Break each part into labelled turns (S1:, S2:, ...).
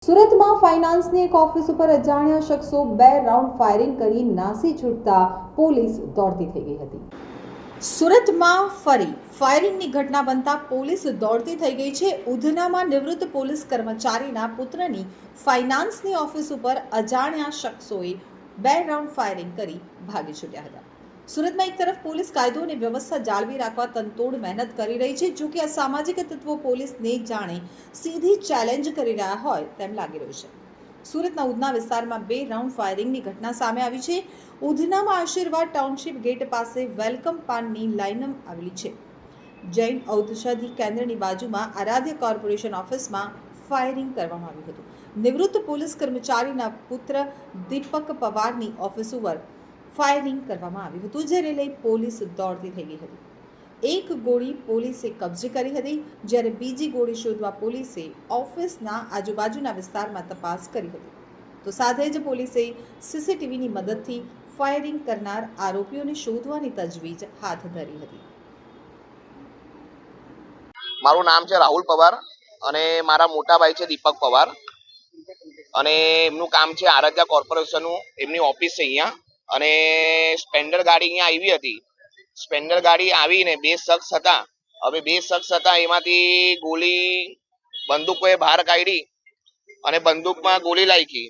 S1: સુરતમાં ફાઇનાન્સની એક ઓફિસ ઉપર અજાણ્યા શખ્સો 2 રાઉન્ડ ફાયરિંગ કરી નાસી છૂટતા પોલીસ દોડતી થઈ ગઈ હતી। સુરતમાં ફરી ફાયરિંગની ઘટના બનતા પોલીસ દોડતી થઈ ગઈ છે। ઉધનામાં નિવૃત્ત પોલીસ કર્મચારીના પુત્રની ફાઇનાન્સની ઓફિસ ઉપર અજાણ્યા શખ્સોએ 2 રાઉન્ડ ફાયરિંગ કરી ભાગી છૂટ્યા હતા। સુરતમાં એક તરફ પોલીસ કાયદો અને વ્યવસ્થા જાળવી રાખવા તનતોડ મહેનત કરી રહી છે, જો કે અસામાજિક તત્વો પોલીસને જાણે સીધી ચેલેન્જ કરી રહ્યા હોય તેમ લાગી રહ્યું છે। સુરતના ઉધના વિસ્તારમાં 2 રાઉન્ડ ફાયરિંગની ઘટના સામે આવી છે। ઉધનામાં આશીર્વાદ ટાઉનશીપ ગેટ પાસે વેલકમ પાનની લાઇન આવેલી છે। જૈન ઔષધિ કેન્દ્રની બાજુમાં આરાધ્ય કોર્પોરેશન ઓફિસમાં ફાયરિંગ કરવામાં આવ્યું હતું। નિવૃત્ત પોલીસ કર્મચારીના પુત્ર દીપક પવારની ઓફિસ ઉપર ફાયરિંગ કરવામાં આવ્યું હતું, જેને લઈ પોલીસ દોડતી થઈ ગઈ હતી। એક ગોળી પોલીસે કબજે કરી હતી, જ્યારે બીજી ગોળી શોધવા પોલીસે ઓફિસના આજુબાજુના વિસ્તારમાં તપાસ કરી હતી। તો સાથે જ પોલીસે સીસીટીવીની મદદથી ફાયરિંગ કરનાર આરોપીઓને શોધવાની તજવીજ હાથ ધરી હતી।
S2: મારું નામ છે રાહુલ પવાર અને મારા મોટા ભાઈ છે દીપક પવાર અને એમનું કામ છે આરાધ્યા કોર્પોરેશનનું, એમની ઓફિસ છે અહીંયા। અને સ્પેન્ડર ગાડી અહીંયા આવી હતી। સ્પેન્ડર ગાડી આવીને 2 શખ્સ હતા। હવે 2 શખ્સ હતા, એમાંથી ગોળી બંદૂકોએ બહાર કાઢી અને બંદૂકમાં ગોળી લાગી।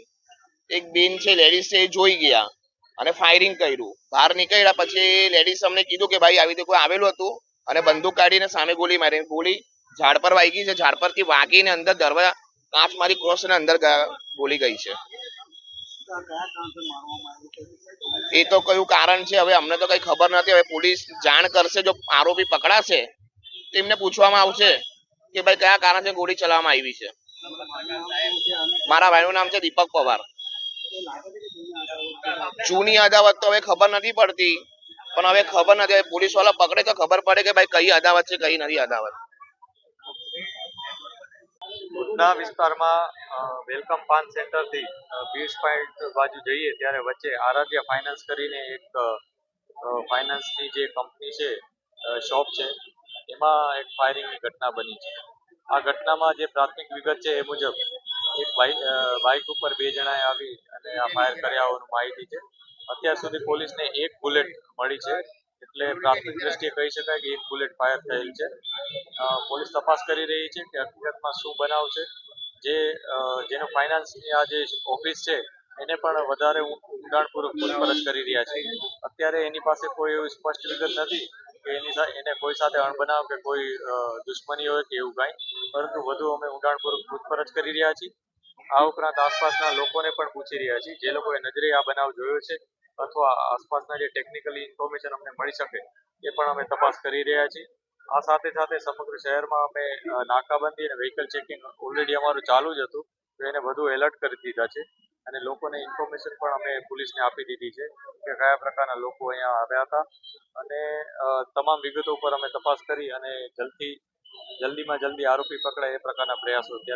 S2: એક બેન છે લેડીઝ છે, એ જોઈ ગયા અને ફાયરિંગ કર્યું। બહાર નીકળ્યા પછી લેડીઝ અમને કીધું કે ભાઈ આવી રીતે કોઈ આવેલું હતું અને બંદૂક કાઢીને સામે ગોળી મારી। ગોળી ઝાડ પર વાગી છે, ઝાડ પરથી વાગીને અંદર દરવાજા કાચ મારી ક્રોસ અને અંદર ગોળી ગઈ છે। એ તો કયું કારણ છે હવે અમને તો કઈ ખબર નથી। હવે પોલીસ જાણ કરશે, જો આરોપી પકડાશે તો એમને પૂછવામાં આવશે કે ભાઈ કયા કારણથી ગોળી ચલાવવામાં આવી છે। મારા ભાઈનું નામ છે દીપક પવાર। જૂની અદાવત તો હવે ખબર નથી પડતી, પણ હવે ખબર નથી, પોલીસ વાળા પકડે તો ખબર પડે કે ભાઈ કઈ અદાવત છે કઈ નથી અદાવત।
S3: ઉધના વિસ્તારમાં વેલકમ પાન સેન્ટરથી પીસ પોઈન્ટ બાજુ જઈએ ત્યારે વચ્ચે આરાધ્યા ફાઇનાન્સ કરીને એક ફાઇનાન્સની જે કંપની છે, શોપ છે, એમાં એક ફાયરિંગની ઘટના બની છે। આ ઘટનામાં જે પ્રાથમિક વિગત છે એ મુજબ એક બાઇક ઉપર 2 જણાએ આવી અને આ ફાયર કર્યા હોવાનું માહિતી છે। અત્યાર સુધી પોલીસને 1 બુલેટ મળી છે, એટલે પ્રાથમિક દ્રષ્ટિએ કહી શકાય કે 1 બુલેટ ફાયર થયેલ છે। પોલીસ તપાસ કરી રહી છે કે હકીકતમાં શું બનાવ છે। જેનો ફાઇનાન્સની આ જે ઓફિસ છે એને પણ વધારે ઊંડાણપૂર્વક પૂછપરછ કરી રહ્યા છે। અત્યારે એની પાસે કોઈ એવી સ્પષ્ટ વિગત નથી કે એને કોઈ સાથે અણબનાવ કે કોઈ દુશ્મની હોય કે એવું કાંઈ, પરંતુ વધુ અમે ઊંડાણપૂર્વક પૂછપરછ કરી રહ્યા છીએ। આ ઉપરાંત આસપાસના લોકોને પણ પૂછી રહ્યા છીએ, જે લોકોએ નજરે આ બનાવ જોયો છે અથવા આસપાસના જે ટેકનિકલી ઇન્ફોર્મેશન અમને મળી શકે એ પણ અમે તપાસ કરી રહ્યા છીએ। આ સાથે સાથે સમગ્ર શહેરમાં અમે નાકાબંધી અને વ્હીકલ ચેકિંગ ઓલરેડી અમારું ચાલુ જ હતું, તો એને વધુ એલર્ટ કરી દીધા છે અને લોકોને ઇન્ફોર્મેશન પણ અમે પોલીસને આપી દીધી છે કે કયા પ્રકારના લોકો અહીંયા આવ્યા હતા અને તમામ વિગતો ઉપર અમે તપાસ કરી અને જલ્દીમાં જલ્દી આરોપી પકડાય એ પ્રકારના પ્રયાસો અત્યારે